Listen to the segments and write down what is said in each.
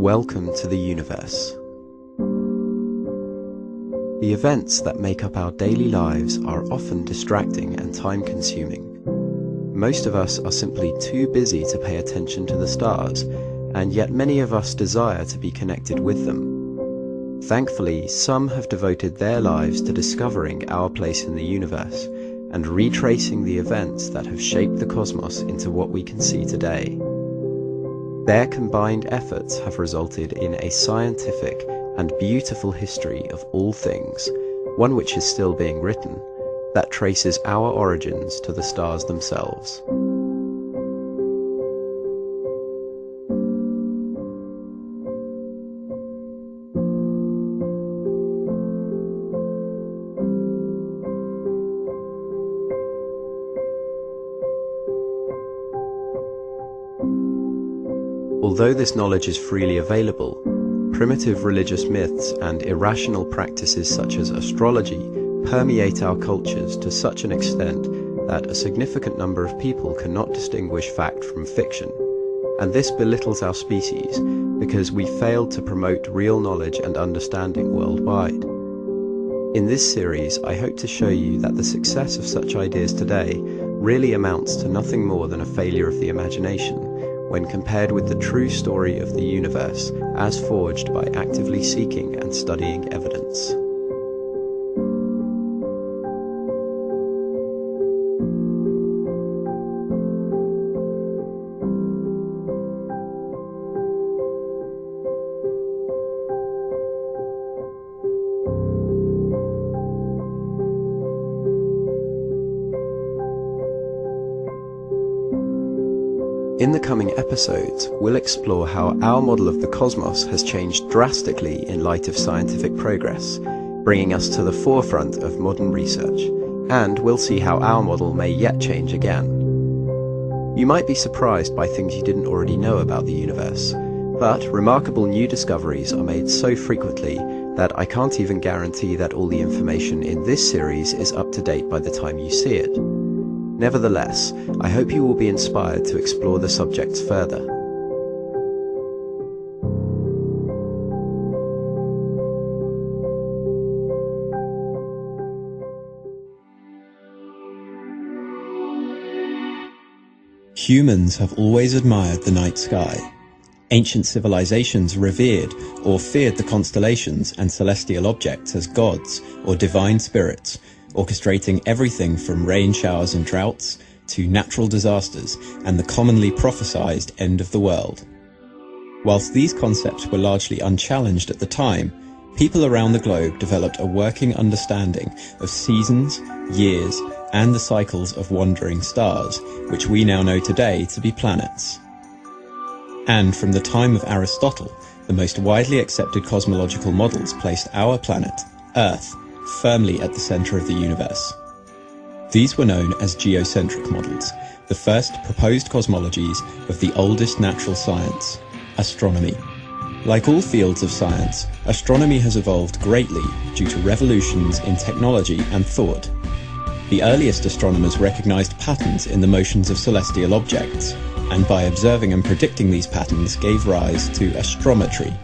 Welcome to the universe. The events that make up our daily lives are often distracting and time-consuming. Most of us are simply too busy to pay attention to the stars, and yet many of us desire to be connected with them. Thankfully, some have devoted their lives to discovering our place in the universe and retracing the events that have shaped the cosmos into what we can see today. Their combined efforts have resulted in a scientific and beautiful history of all things, one which is still being written, that traces our origins to the stars themselves. Although this knowledge is freely available, primitive religious myths and irrational practices such as astrology permeate our cultures to such an extent that a significant number of people cannot distinguish fact from fiction, and this belittles our species because we failed to promote real knowledge and understanding worldwide. In this series, I hope to show you that the success of such ideas today really amounts to nothing more than a failure of the imagination when compared with the true story of the universe as forged by actively seeking and studying evidence. In the coming episodes, we'll explore how our model of the cosmos has changed drastically in light of scientific progress, bringing us to the forefront of modern research, and we'll see how our model may yet change again. You might be surprised by things you didn't already know about the universe, but remarkable new discoveries are made so frequently that I can't even guarantee that all the information in this series is up to date by the time you see it. Nevertheless, I hope you will be inspired to explore the subjects further. Humans have always admired the night sky. Ancient civilizations revered or feared the constellations and celestial objects as gods or divine spirits, orchestrating everything from rain showers and droughts to natural disasters and the commonly prophesied end of the world. Whilst these concepts were largely unchallenged at the time, people around the globe developed a working understanding of seasons, years, and the cycles of wandering stars, which we now know today to be planets. And from the time of Aristotle, the most widely accepted cosmological models placed our planet, Earth, firmly at the center of the universe. These were known as geocentric models, the first proposed cosmologies of the oldest natural science, astronomy. Like all fields of science, astronomy has evolved greatly due to revolutions in technology and thought. The earliest astronomers recognized patterns in the motions of celestial objects, and by observing and predicting these patterns gave rise to astrometry.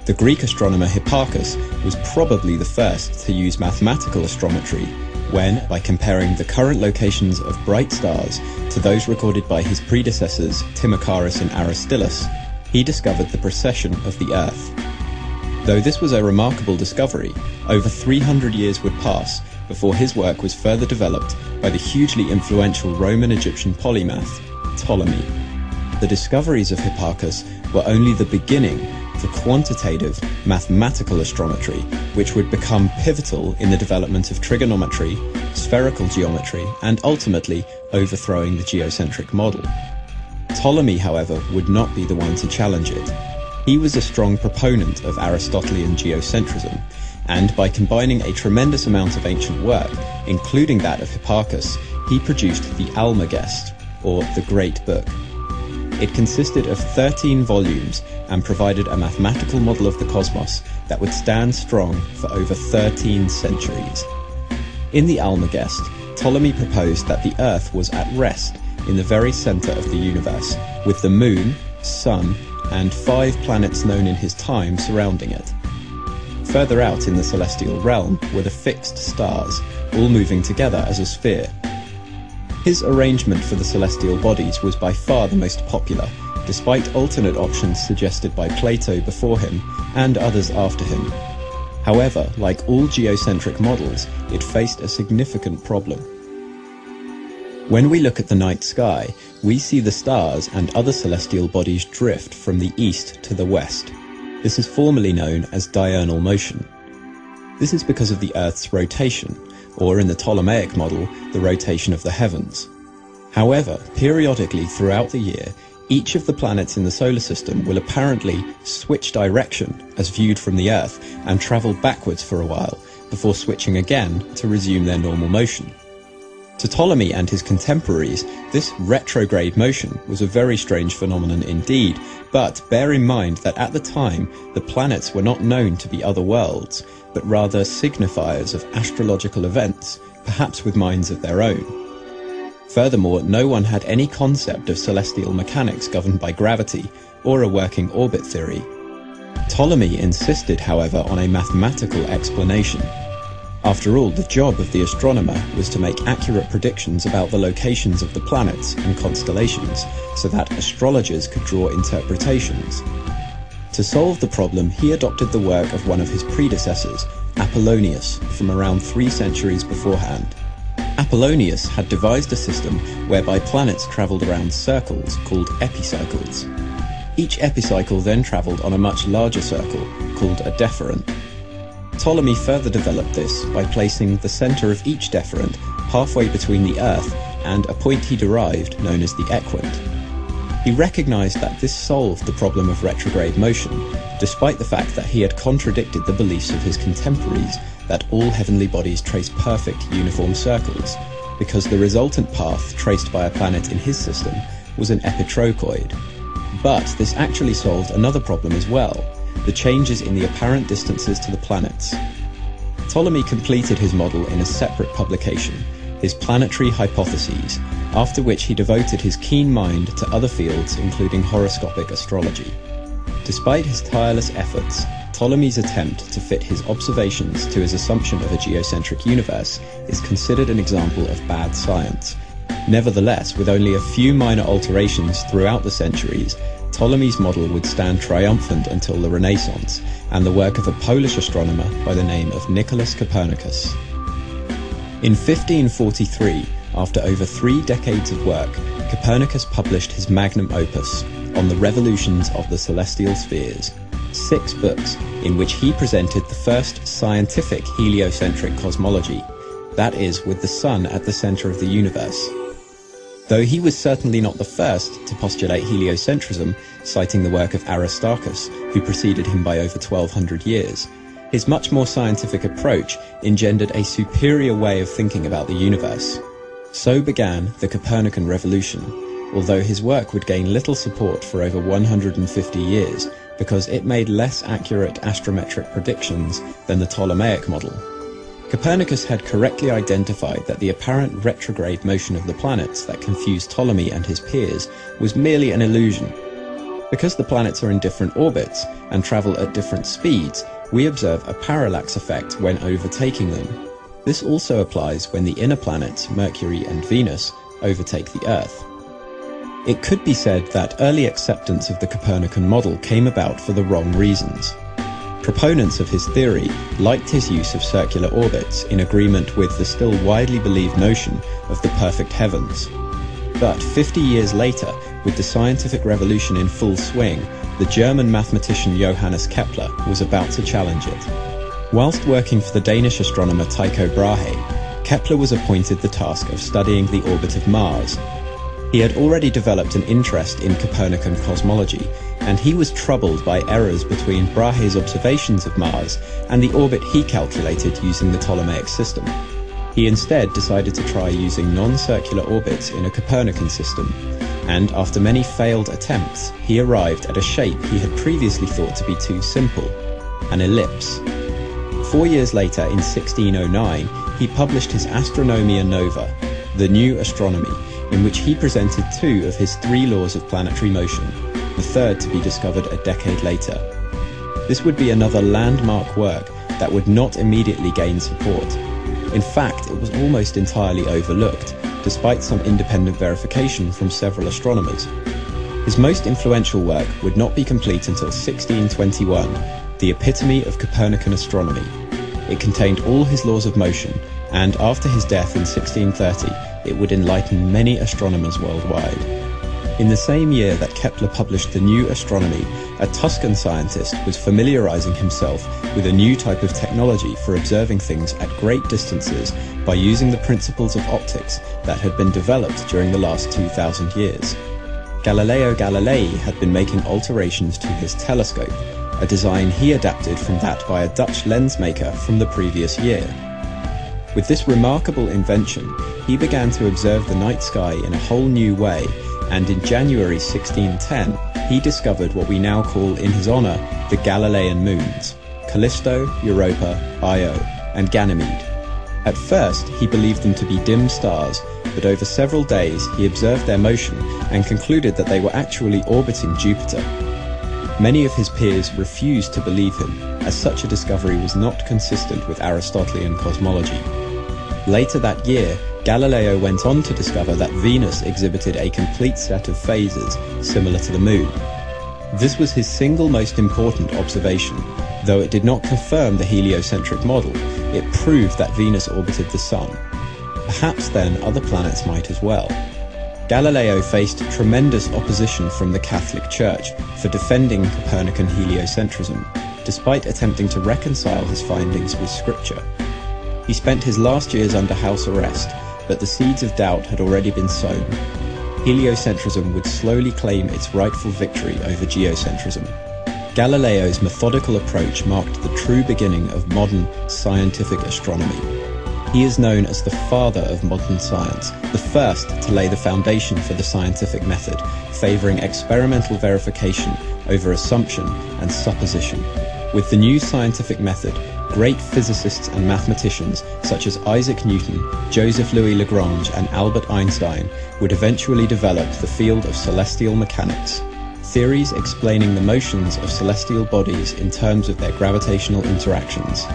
The Greek astronomer Hipparchus was probably the first to use mathematical astrometry when, by comparing the current locations of bright stars to those recorded by his predecessors Timocharis and Aristillus, he discovered the precession of the Earth. Though this was a remarkable discovery, over 300 years would pass before his work was further developed by the hugely influential Roman-Egyptian polymath, Ptolemy. The discoveries of Hipparchus were only the beginning for quantitative mathematical astrometry, which would become pivotal in the development of trigonometry, spherical geometry, and ultimately overthrowing the geocentric model. Ptolemy, however, would not be the one to challenge it. He was a strong proponent of Aristotelian geocentrism, and by combining a tremendous amount of ancient work, including that of Hipparchus, he produced the Almagest, or the Great Book. It consisted of 13 volumes and provided a mathematical model of the cosmos that would stand strong for over 13 centuries. In the Almagest, Ptolemy proposed that the Earth was at rest in the very center of the universe, with the Moon, Sun, and 5 planets known in his time surrounding it. Further out in the celestial realm were the fixed stars, all moving together as a sphere. His arrangement for the celestial bodies was by far the most popular, despite alternate options suggested by Plato before him and others after him. However, like all geocentric models, it faced a significant problem. When we look at the night sky, we see the stars and other celestial bodies drift from the east to the west. This is formally known as diurnal motion. This is because of the Earth's rotation, or in the Ptolemaic model, the rotation of the heavens. However, periodically throughout the year, each of the planets in the solar system will apparently switch direction as viewed from the Earth and travel backwards for a while before switching again to resume their normal motion. To Ptolemy and his contemporaries, this retrograde motion was a very strange phenomenon indeed, but bear in mind that at the time, the planets were not known to be other worlds, but rather signifiers of astrological events, perhaps with minds of their own. Furthermore, no one had any concept of celestial mechanics governed by gravity, or a working orbit theory. Ptolemy insisted, however, on a mathematical explanation. After all, the job of the astronomer was to make accurate predictions about the locations of the planets and constellations, so that astrologers could draw interpretations. To solve the problem, he adopted the work of one of his predecessors, Apollonius, from around 3 centuries beforehand. Apollonius had devised a system whereby planets travelled around circles called epicycles. Each epicycle then travelled on a much larger circle, called a deferent. Ptolemy further developed this by placing the centre of each deferent halfway between the Earth and a point he derived known as the equant. He recognised that this solved the problem of retrograde motion, despite the fact that he had contradicted the beliefs of his contemporaries that all heavenly bodies trace perfect uniform circles, because the resultant path traced by a planet in his system was an epitrochoid. But this actually solved another problem as well, the changes in the apparent distances to the planets. Ptolemy completed his model in a separate publication, his Planetary Hypotheses, after which he devoted his keen mind to other fields including horoscopic astrology. Despite his tireless efforts, Ptolemy's attempt to fit his observations to his assumption of a geocentric universe is considered an example of bad science. Nevertheless, with only a few minor alterations throughout the centuries, Ptolemy's model would stand triumphant until the Renaissance and the work of a Polish astronomer by the name of Nicholas Copernicus. In 1543, after over 3 decades of work, Copernicus published his magnum opus on the revolutions of the celestial spheres, 6 books in which he presented the first scientific heliocentric cosmology, that is, with the sun at the centre of the universe. Though he was certainly not the first to postulate heliocentrism, citing the work of Aristarchus, who preceded him by over 1200 years, his much more scientific approach engendered a superior way of thinking about the universe. So began the Copernican revolution, although his work would gain little support for over 150 years because it made less accurate astrometric predictions than the Ptolemaic model. Copernicus had correctly identified that the apparent retrograde motion of the planets that confused Ptolemy and his peers was merely an illusion. Because the planets are in different orbits and travel at different speeds, we observe a parallax effect when overtaking them. This also applies when the inner planets, Mercury and Venus, overtake the Earth. It could be said that early acceptance of the Copernican model came about for the wrong reasons. Proponents of his theory liked his use of circular orbits in agreement with the still widely believed notion of the perfect heavens. But 50 years later, with the scientific revolution in full swing, the German mathematician Johannes Kepler was about to challenge it. Whilst working for the Danish astronomer Tycho Brahe, Kepler was appointed the task of studying the orbit of Mars. He had already developed an interest in Copernican cosmology, and he was troubled by errors between Brahe's observations of Mars and the orbit he calculated using the Ptolemaic system. He instead decided to try using non-circular orbits in a Copernican system, and after many failed attempts, he arrived at a shape he had previously thought to be too simple, an ellipse. 4 years later, in 1609, he published his Astronomia Nova, the New Astronomy, in which he presented 2 of his 3 laws of planetary motion, the third to be discovered a decade later. This would be another landmark work that would not immediately gain support. In fact, it was almost entirely overlooked, despite some independent verification from several astronomers. His most influential work would not be complete until 1621, the epitome of Copernican astronomy. It contained all his laws of motion, and after his death in 1630, it would enlighten many astronomers worldwide. In the same year that Kepler published the New Astronomy, a Tuscan scientist was familiarizing himself with a new type of technology for observing things at great distances by using the principles of optics that had been developed during the last 2,000 years. Galileo Galilei had been making alterations to his telescope, a design he adapted from that by a Dutch lens maker from the previous year. With this remarkable invention, he began to observe the night sky in a whole new way, and in January 1610, he discovered what we now call in his honor the Galilean moons, Callisto, Europa, Io, and Ganymede. At first, he believed them to be dim stars, but over several days he observed their motion and concluded that they were actually orbiting Jupiter. Many of his peers refused to believe him, as such a discovery was not consistent with Aristotelian cosmology. Later that year, Galileo went on to discover that Venus exhibited a complete set of phases, similar to the Moon. This was his single most important observation. Though it did not confirm the heliocentric model, it proved that Venus orbited the Sun. Perhaps then other planets might as well. Galileo faced tremendous opposition from the Catholic Church for defending Copernican heliocentrism, despite attempting to reconcile his findings with Scripture. He spent his last years under house arrest, but the seeds of doubt had already been sown. Heliocentrism would slowly claim its rightful victory over geocentrism. Galileo's methodical approach marked the true beginning of modern scientific astronomy. He is known as the father of modern science, the first to lay the foundation for the scientific method, favoring experimental verification over assumption and supposition. With the new scientific method, great physicists and mathematicians such as Isaac Newton, Joseph Louis Lagrange, and Albert Einstein would eventually develop the field of celestial mechanics, theories explaining the motions of celestial bodies in terms of their gravitational interactions.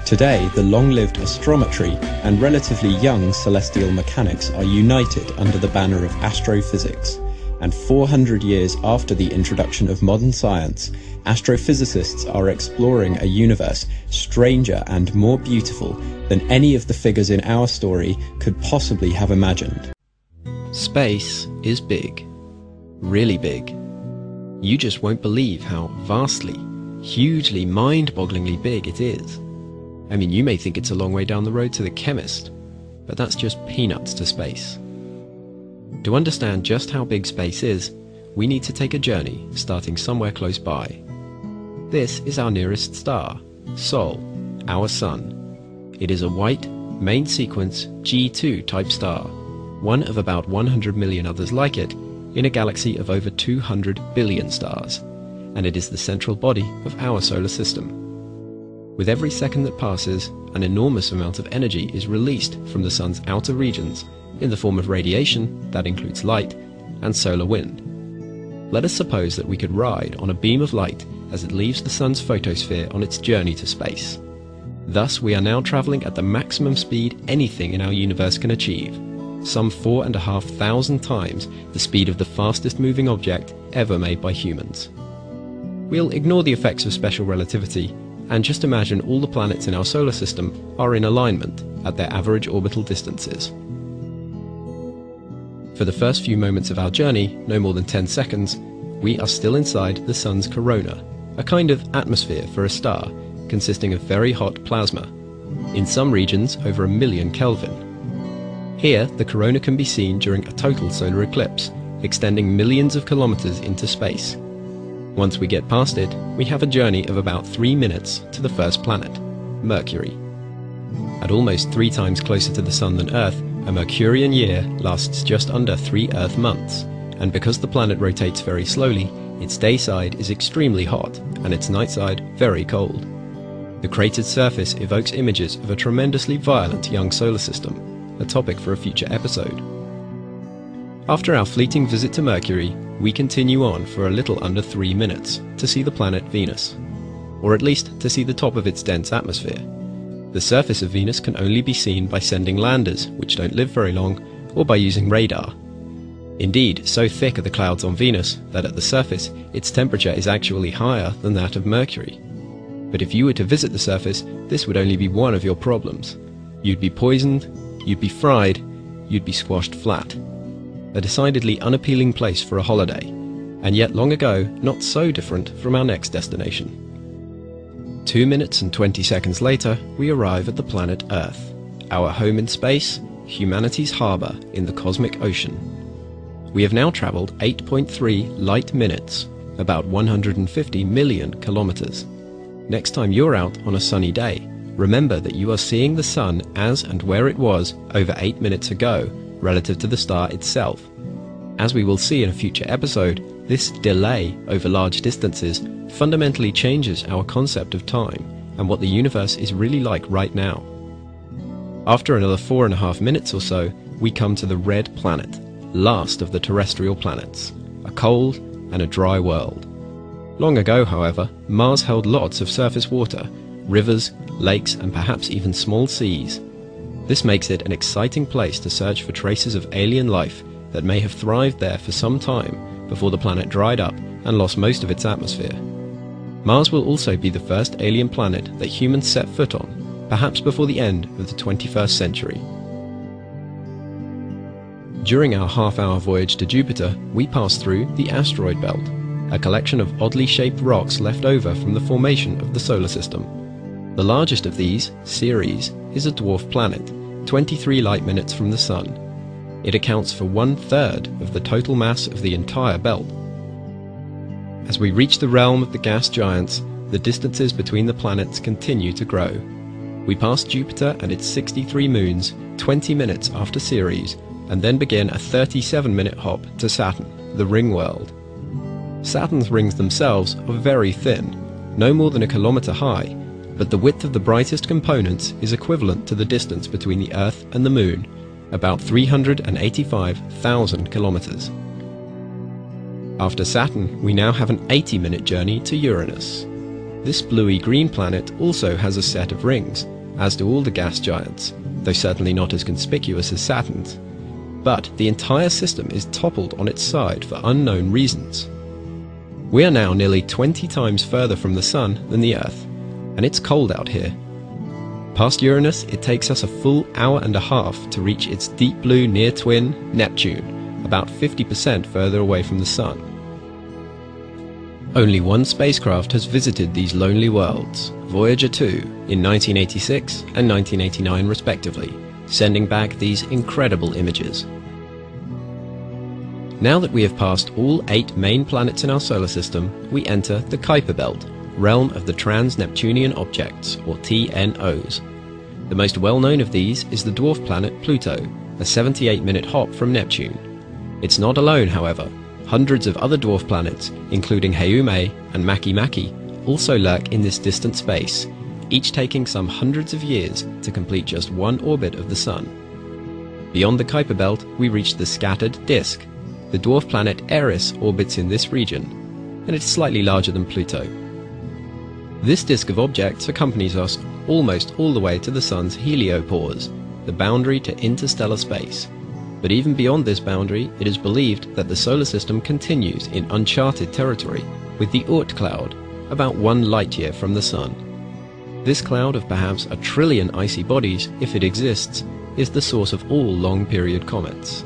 Today, the long-lived astrometry and relatively young celestial mechanics are united under the banner of astrophysics, and 400 years after the introduction of modern science, astrophysicists are exploring a universe stranger and more beautiful than any of the figures in our story could possibly have imagined. Space is big. Really big. You just won't believe how vastly, hugely, mind-bogglingly big it is. I mean, you may think it's a long way down the road to the chemist, but that's just peanuts to space. To understand just how big space is, we need to take a journey starting somewhere close by. This is our nearest star, Sol, our Sun. It is a white, main sequence G2 type star, one of about 100 million others like it, in a galaxy of over 200 billion stars, and it is the central body of our solar system. With every second that passes, an enormous amount of energy is released from the Sun's outer regions in the form of radiation, that includes light, and solar wind. Let us suppose that we could ride on a beam of light as it leaves the Sun's photosphere on its journey to space. Thus, we are now traveling at the maximum speed anything in our universe can achieve, some 4,500 times the speed of the fastest moving object ever made by humans. We'll ignore the effects of special relativity and just imagine all the planets in our solar system are in alignment at their average orbital distances. For the first few moments of our journey, no more than 10 seconds, we are still inside the Sun's corona, a kind of atmosphere for a star, consisting of very hot plasma, in some regions over 1,000,000 Kelvin. Here, the corona can be seen during a total solar eclipse, extending millions of kilometers into space. Once we get past it, we have a journey of about 3 minutes to the first planet, Mercury. At almost 3 times closer to the Sun than Earth, a Mercurian year lasts just under 3 Earth months, and because the planet rotates very slowly, its day side is extremely hot and its night side very cold. The cratered surface evokes images of a tremendously violent young solar system, a topic for a future episode. After our fleeting visit to Mercury, we continue on for a little under 3 minutes to see the planet Venus, or at least to see the top of its dense atmosphere. The surface of Venus can only be seen by sending landers, which don't live very long, or by using radar. Indeed, so thick are the clouds on Venus that at the surface its temperature is actually higher than that of Mercury. But if you were to visit the surface, this would only be one of your problems. You'd be poisoned, you'd be fried, you'd be squashed flat. A decidedly unappealing place for a holiday, and yet long ago not so different from our next destination. 2 minutes and 20 seconds later, we arrive at the planet Earth, our home in space, humanity's harbour in the cosmic ocean. We have now travelled 8.3 light minutes, about 150 million kilometres. Next time you're out on a sunny day, remember that you are seeing the Sun as and where it was over 8 minutes ago, relative to the star itself. As we will see in a future episode, this delay over large distances fundamentally changes our concept of time and what the universe is really like right now. After another 4.5 minutes or so, we come to the red planet, last of the terrestrial planets, a cold and a dry world. Long ago, however, Mars held lots of surface water, rivers, lakes, and perhaps even small seas. This makes it an exciting place to search for traces of alien life that may have thrived there for some time before the planet dried up and lost most of its atmosphere. Mars will also be the first alien planet that humans set foot on, perhaps before the end of the 21st century. During our half-hour voyage to Jupiter, we passed through the asteroid belt, a collection of oddly shaped rocks left over from the formation of the solar system. The largest of these, Ceres, is a dwarf planet, 23 light minutes from the Sun. It accounts for 1/3 of the total mass of the entire belt. As we reach the realm of the gas giants, the distances between the planets continue to grow. We pass Jupiter and its 63 moons 20 minutes after Ceres, and then begin a 37-minute hop to Saturn, the ring world. Saturn's rings themselves are very thin, no more than a kilometre high, but the width of the brightest components is equivalent to the distance between the Earth and the Moon, about 385,000 kilometres. After Saturn, we now have an 80-minute journey to Uranus. This bluey-green planet also has a set of rings, as do all the gas giants, though certainly not as conspicuous as Saturn's. But the entire system is toppled on its side for unknown reasons. We are now nearly 20 times further from the Sun than the Earth, and it's cold out here. Past Uranus, it takes us a full hour and a half to reach its deep blue near-twin, Neptune, about 50% further away from the Sun. Only one spacecraft has visited these lonely worlds, Voyager 2, in 1986 and 1989 respectively, sending back these incredible images. Now that we have passed all 8 main planets in our solar system, we enter the Kuiper Belt, realm of the Trans-Neptunian Objects, or TNOs. The most well-known of these is the dwarf planet Pluto, a 78-minute hop from Neptune. It's not alone, however. Hundreds of other dwarf planets, including Hyume and Makemake, also lurk in this distant space, each taking some hundreds of years to complete just one orbit of the Sun. Beyond the Kuiper Belt, we reach the scattered disk. The dwarf planet Eris orbits in this region, and it's slightly larger than Pluto. This disk of objects accompanies us almost all the way to the Sun's heliopause, the boundary to interstellar space. But even beyond this boundary, it is believed that the solar system continues in uncharted territory, with the Oort cloud, about 1 light-year from the Sun. This cloud of perhaps 1 trillion icy bodies, if it exists, is the source of all long-period comets.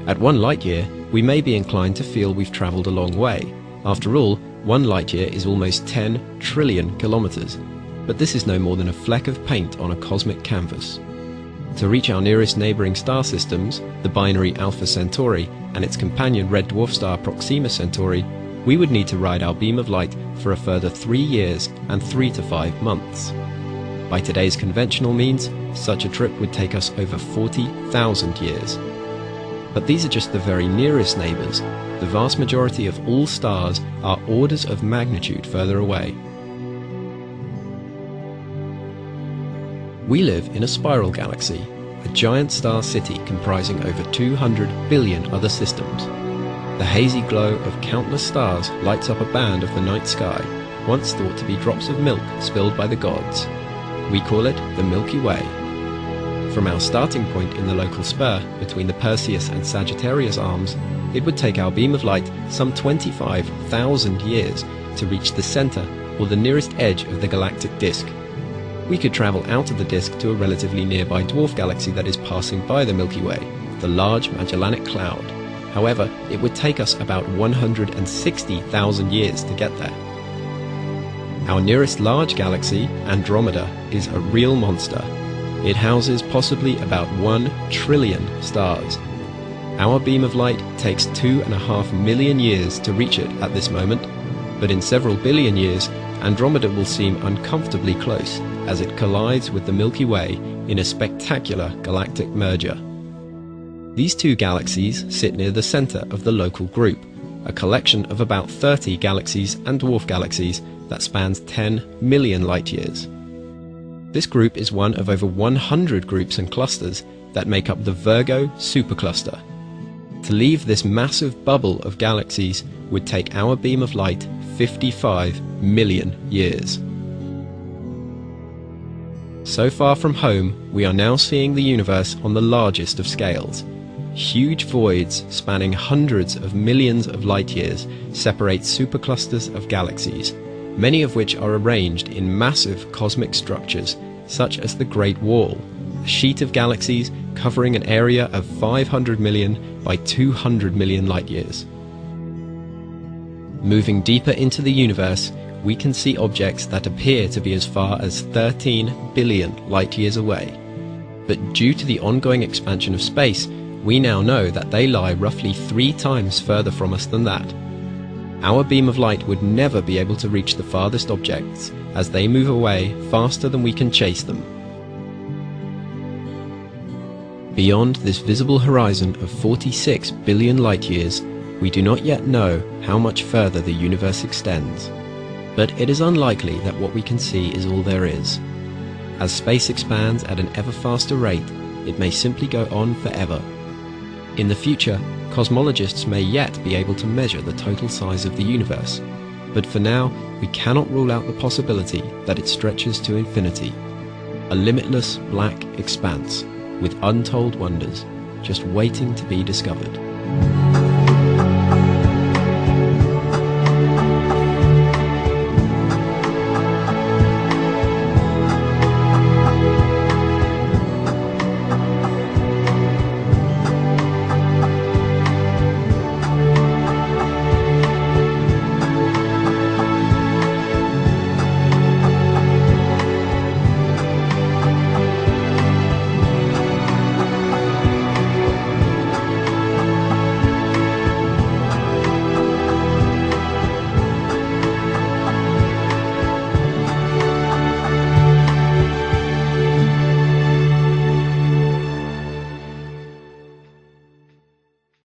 At 1 light-year, we may be inclined to feel we've travelled a long way. After all, 1 light-year is almost 10 trillion kilometres, but this is no more than a fleck of paint on a cosmic canvas. To reach our nearest neighbouring star systems, the binary Alpha Centauri and its companion red dwarf star Proxima Centauri, we would need to ride our beam of light for a further 3 years and 3 to 5 months. By today's conventional means, such a trip would take us over 40,000 years. But these are just the very nearest neighbours. The vast majority of all stars are orders of magnitude further away. We live in a spiral galaxy, a giant star city comprising over 200 billion other systems. The hazy glow of countless stars lights up a band of the night sky, once thought to be drops of milk spilled by the gods. We call it the Milky Way. From our starting point in the local spur between the Perseus and Sagittarius arms, it would take our beam of light some 25,000 years to reach the center or the nearest edge of the galactic disk. We could travel out of the disk to a relatively nearby dwarf galaxy that is passing by the Milky Way, the Large Magellanic Cloud. However, it would take us about 160,000 years to get there. Our nearest large galaxy, Andromeda, is a real monster. It houses possibly about 1 trillion stars. Our beam of light takes 2.5 million years to reach it at this moment, but in several billion years, Andromeda will seem uncomfortably close as it collides with the Milky Way in a spectacular galactic merger. These two galaxies sit near the center of the local group, a collection of about 30 galaxies and dwarf galaxies that spans 10 million light-years. This group is one of over 100 groups and clusters that make up the Virgo supercluster. To leave this massive bubble of galaxies would take our beam of light 55 million years. So far from home, we are now seeing the universe on the largest of scales. Huge voids spanning hundreds of millions of light-years separate superclusters of galaxies, many of which are arranged in massive cosmic structures such as the Great Wall, a sheet of galaxies covering an area of 500 million by 200 million light-years. Moving deeper into the universe, we can see objects that appear to be as far as 13 billion light-years away. But due to the ongoing expansion of space, we now know that they lie roughly 3 times further from us than that. Our beam of light would never be able to reach the farthest objects, as they move away faster than we can chase them. Beyond this visible horizon of 46 billion light-years, we do not yet know how much further the universe extends. But it is unlikely that what we can see is all there is. As space expands at an ever faster rate, it may simply go on forever. In the future, cosmologists may yet be able to measure the total size of the universe, but for now, we cannot rule out the possibility that it stretches to infinity, a limitless black expanse with untold wonders just waiting to be discovered.